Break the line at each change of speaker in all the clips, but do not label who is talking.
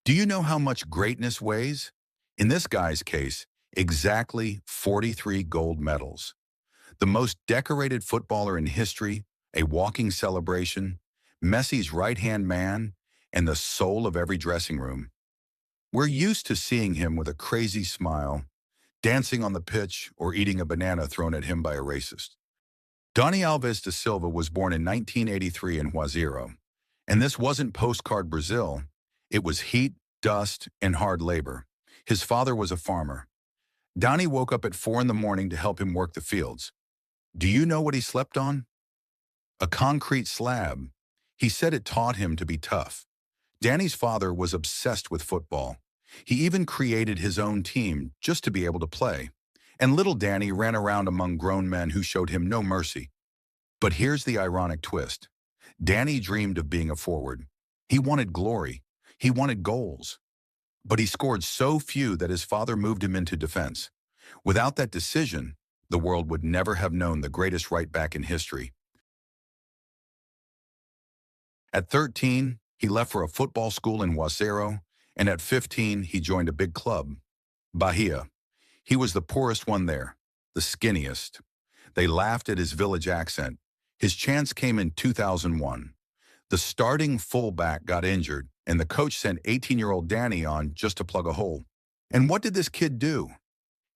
Do you know how much greatness weighs? In this guy's case, exactly 43 gold medals. The most decorated footballer in history, a walking celebration, Messi's right-hand man, and the soul of every dressing room. We're used to seeing him with a crazy smile, dancing on the pitch, or eating a banana thrown at him by a racist. Dani Alves da Silva was born in 1983 in Juazeiro, and this wasn't postcard Brazil. It was heat, dust, and hard labor. His father was a farmer. Dani woke up at 4 in the morning to help him work the fields. Do you know what he slept on? A concrete slab. He said it taught him to be tough. Danny's father was obsessed with football. He even created his own team just to be able to play. And little Danny ran around among grown men who showed him no mercy. But here's the ironic twist. Danny dreamed of being a forward. He wanted glory. He wanted goals. But he scored so few that his father moved him into defense. Without that decision, the world would never have known the greatest right back in history. At 13, he left for a football school in Juazeiro, and at 15, he joined a big club, Bahia. He was the poorest one there, the skinniest. They laughed at his village accent. His chance came in 2001. The starting fullback got injured, and the coach sent 18-year-old Danny on just to plug a hole. And what did this kid do?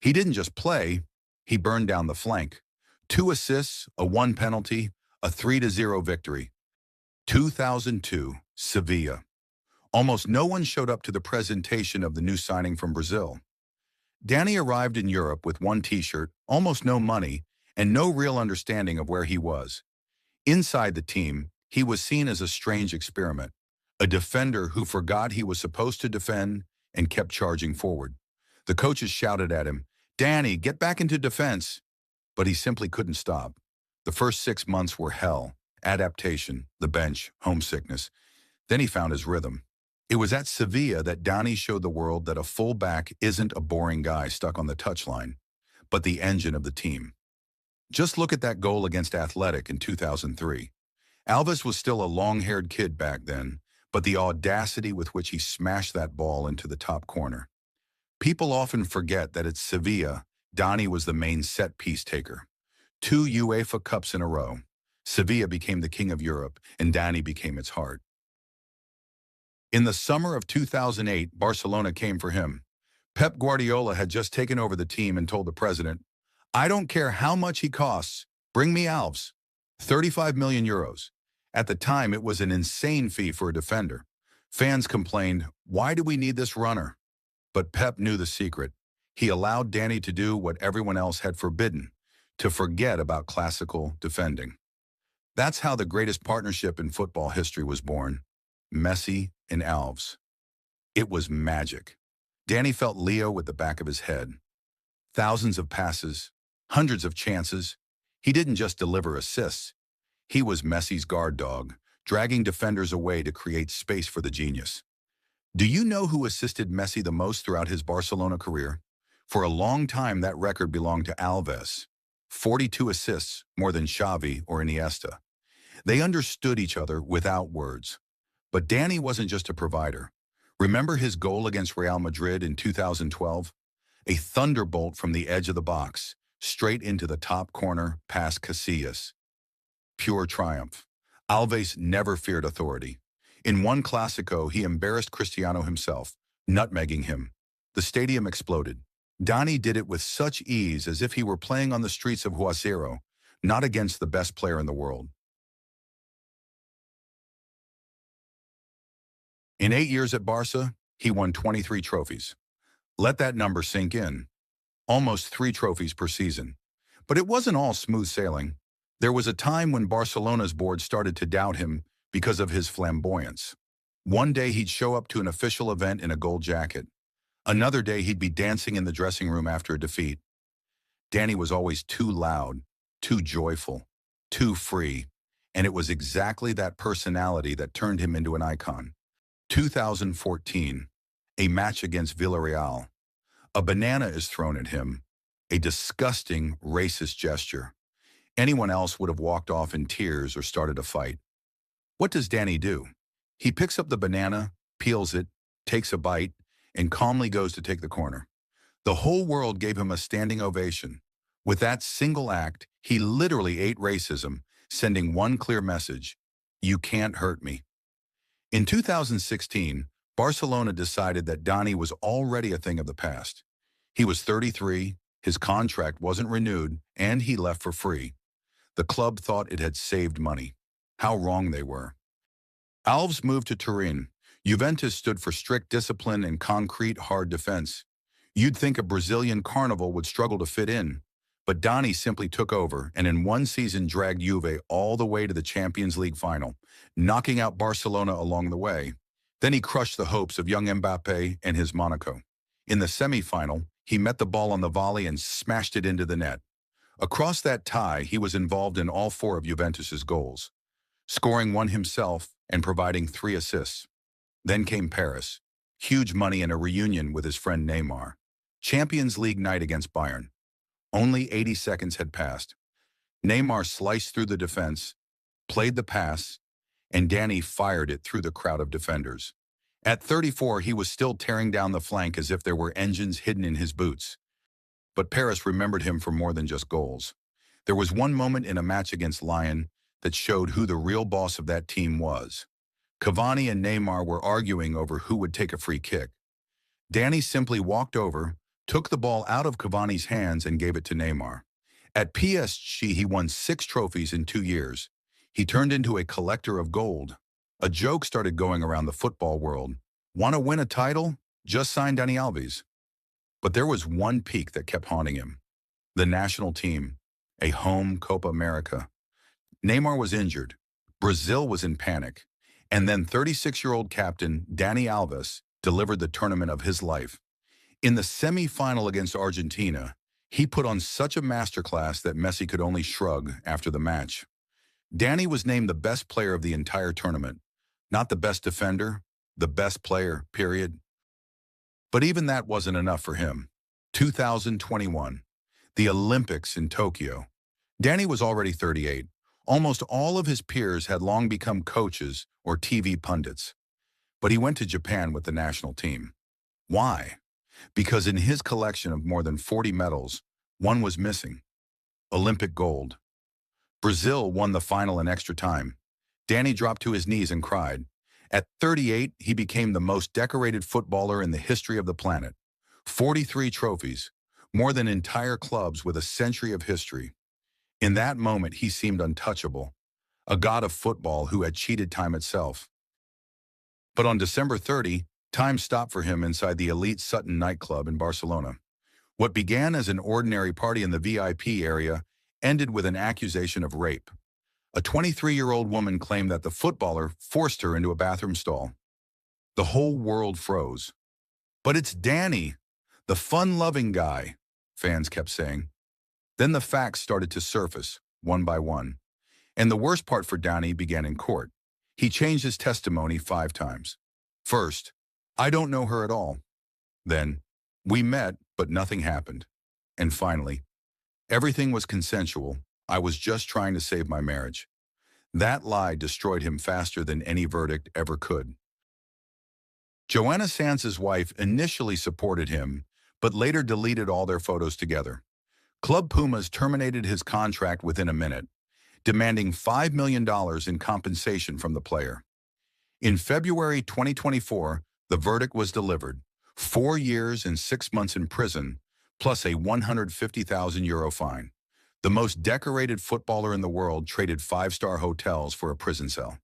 He didn't just play, he burned down the flank. 2 assists, a 1 penalty, a 3-0 victory. 2002, Sevilla. Almost no one showed up to the presentation of the new signing from Brazil. Danny arrived in Europe with 1 t-shirt, almost no money, and no real understanding of where he was. Inside the team, he was seen as a strange experiment, a defender who forgot he was supposed to defend and kept charging forward. The coaches shouted at him, "Danny, get back into defense." But he simply couldn't stop. The first 6 months were hell, adaptation, the bench, homesickness. Then he found his rhythm. It was at Sevilla that Dani showed the world that a fullback isn't a boring guy stuck on the touchline, but the engine of the team. Just look at that goal against Athletic in 2003. Alves was still a long-haired kid back then, but the audacity with which he smashed that ball into the top corner. People often forget that at Sevilla, Dani was the main set-piece taker. 2 UEFA Cups in a row. Sevilla became the king of Europe, and Dani became its heart. In the summer of 2008, Barcelona came for him. Pep Guardiola had just taken over the team and told the president, "I don't care how much he costs, bring me Alves." 35 million euros. At the time, it was an insane fee for a defender. Fans complained, "Why do we need this runner?" But Pep knew the secret. He allowed Dani to do what everyone else had forbidden, to forget about classical defending. That's how the greatest partnership in football history was born. Messi and Alves. It was magic. Dani felt Leo with the back of his head. Thousands of passes, hundreds of chances. He didn't just deliver assists. He was Messi's guard dog, dragging defenders away to create space for the genius. Do you know who assisted Messi the most throughout his Barcelona career? For a long time, that record belonged to Alves. 42 assists, more than Xavi or Iniesta. They understood each other without words. But Dani wasn't just a provider. Remember his goal against Real Madrid in 2012? A thunderbolt from the edge of the box, straight into the top corner past Casillas. Pure triumph. Alves never feared authority. In one Clásico, he embarrassed Cristiano himself, nutmegging him. The stadium exploded. Dani did it with such ease as if he were playing on the streets of Juazeiro, not against the best player in the world. In 8 years at Barca, he won 23 trophies. Let that number sink in. Almost 3 trophies per season. But it wasn't all smooth sailing. There was a time when Barcelona's board started to doubt him because of his flamboyance. One day he'd show up to an official event in a gold jacket. Another day he'd be dancing in the dressing room after a defeat. Dani was always too loud, too joyful, too free, and it was exactly that personality that turned him into an icon. 2014, a match against Villarreal. A banana is thrown at him, a disgusting, racist gesture. Anyone else would have walked off in tears or started a fight. What does Dani do? He picks up the banana, peels it, takes a bite, and calmly goes to take the corner. The whole world gave him a standing ovation. With that single act, he literally ate racism, sending one clear message: you can't hurt me. In 2016, Barcelona decided that Dani was already a thing of the past. He was 33, his contract wasn't renewed, and he left for free. The club thought it had saved money. How wrong they were. Alves moved to Turin. Juventus stood for strict discipline and concrete hard defense. You'd think a Brazilian carnival would struggle to fit in, but Dani simply took over and in one season dragged Juve all the way to the Champions League final, knocking out Barcelona along the way. Then he crushed the hopes of young Mbappe and his Monaco. In the semi-final, he met the ball on the volley and smashed it into the net. Across that tie, he was involved in all four of Juventus's goals, scoring one himself and providing 3 assists. Then came Paris, huge money and a reunion with his friend Neymar. Champions League night against Bayern. Only 80 seconds had passed. Neymar sliced through the defense, played the pass, and Dani fired it through the crowd of defenders. At 34, he was still tearing down the flank as if there were engines hidden in his boots. But Paris remembered him for more than just goals. There was one moment in a match against Lyon that showed who the real boss of that team was. Cavani and Neymar were arguing over who would take a free kick. Dani simply walked over, took the ball out of Cavani's hands and gave it to Neymar. At PSG, he won 6 trophies in 2 years. He turned into a collector of gold. A joke started going around the football world. Want to win a title? Just sign Dani Alves. But there was one peak that kept haunting him. The national team, a home Copa America. Neymar was injured. Brazil was in panic. And then 36-year-old captain Dani Alves delivered the tournament of his life. In the semi-final against Argentina, he put on such a masterclass that Messi could only shrug after the match. Dani was named the best player of the entire tournament. Not the best defender, the best player, period. But even that wasn't enough for him. 2021, the Olympics in Tokyo. Dani was already 38. Almost all of his peers had long become coaches or TV pundits. But he went to Japan with the national team. Why? Because in his collection of more than 40 medals, one was missing: Olympic gold. Brazil won the final in extra time. Dani dropped to his knees and cried. At 38, he became the most decorated footballer in the history of the planet. 43 trophies, more than entire clubs with a century of history. In that moment, he seemed untouchable, a god of football who had cheated time itself. But on December 30, time stopped for him inside the elite Sutton nightclub in Barcelona. What began as an ordinary party in the VIP area ended with an accusation of rape. A 23-year-old woman claimed that the footballer forced her into a bathroom stall. The whole world froze. But it's Dani, the fun-loving guy, fans kept saying. Then the facts started to surface, one by one. And the worst part for Dani began in court. He changed his testimony 5 times. First, I don't know her at all. Then, we met, but nothing happened. And finally, everything was consensual. I was just trying to save my marriage. That lie destroyed him faster than any verdict ever could. Joanna Sanz's wife initially supported him, but later deleted all their photos together. Club Pumas terminated his contract within a minute, demanding $5 million in compensation from the player. In February 2024, the verdict was delivered: 4 years and 6 months in prison, plus a €150,000 fine. The most decorated footballer in the world traded 5-star hotels for a prison cell.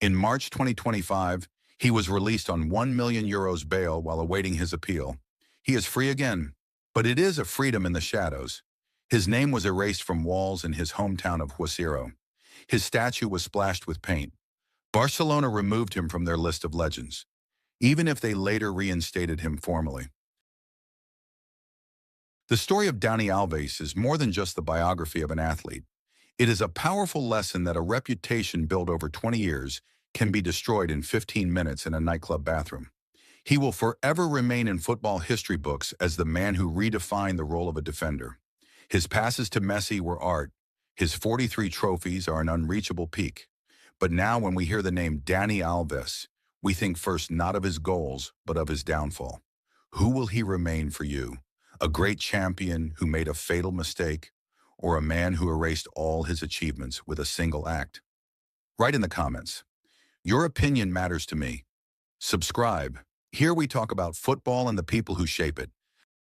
In March 2025, he was released on €1 million bail while awaiting his appeal. He is free again, but it is a freedom in the shadows. His name was erased from walls in his hometown of Huasero. His statue was splashed with paint. Barcelona removed him from their list of legends, even if they later reinstated him formally. The story of Dani Alves is more than just the biography of an athlete. It is a powerful lesson that a reputation built over 20 years can be destroyed in 15 minutes in a nightclub bathroom. He will forever remain in football history books as the man who redefined the role of a defender. His passes to Messi were art. His 43 trophies are an unreachable peak. But now when we hear the name Dani Alves, We think first not of his goals, but of his downfall. Who will he remain for you? A great champion who made a fatal mistake, or a man who erased all his achievements with a single act? Write in the comments. Your opinion matters to me. Subscribe. Here we talk about football and the people who shape it.